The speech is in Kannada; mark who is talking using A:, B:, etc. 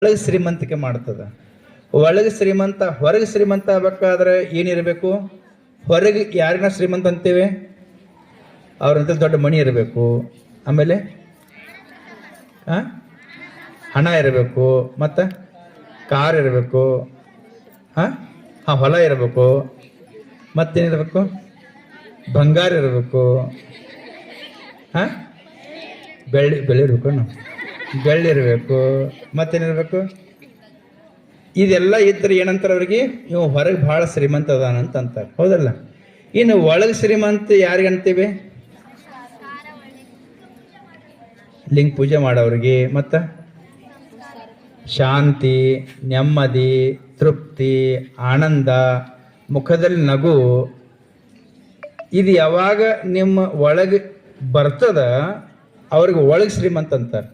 A: ಒಳಗೆ ಶ್ರೀಮಂತಿಕೆ ಮಾಡ್ತದ. ಒಳಗೆ ಶ್ರೀಮಂತ ಹೊರಗೆ ಶ್ರೀಮಂತ ಆಗ್ಬೇಕಾದ್ರೆ ಏನಿರಬೇಕು? ಹೊರಗೆ ಯಾರಿನ ಶ್ರೀಮಂತ ಅಂತೀವಿ? ಅವ್ರಂತ ದೊಡ್ಡ ಮಣಿ ಇರಬೇಕು, ಆಮೇಲೆ ಹಣ ಇರಬೇಕು, ಮತ್ತು ಕಾರ್ ಇರಬೇಕು, ಹೊಲ ಇರಬೇಕು, ಮತ್ತೇನಿರಬೇಕು? ಬಂಗಾರ ಇರಬೇಕು, ಬೆಳ್ಳಿ ಇರಬೇಕು, ಬೆಳ್ಳಿ ಇರಬೇಕು, ಮತ್ತೇನಿರಬೇಕು? ಇದೆಲ್ಲ ಇದ್ರೆ ಏನಂತಾರೆ ಅವ್ರಿಗೆ? ಇವು ಹೊರಗೆ ಭಾಳ ಶ್ರೀಮಂತ ಅದಾನಂತ ಅಂತಾರೆ, ಹೌದಲ್ಲ? ಇನ್ನು ಒಳಗೆ ಶ್ರೀಮಂತ ಯಾರಿಗಂತೀವಿ? ಲಿಂಗ ಪೂಜೆ ಮಾಡೋರಿಗೆ, ಮತ್ತು ಶಾಂತಿ, ನೆಮ್ಮದಿ, ತೃಪ್ತಿ, ಆನಂದ, ಮುಖದಲ್ಲಿ ನಗು, ಇದು ಯಾವಾಗ ನಿಮ್ಮ ಒಳಗೆ ಬರ್ತದ ಅವ್ರಿಗೆ ಒಳಗೆ ಶ್ರೀಮಂತ ಅಂತಾರೆ.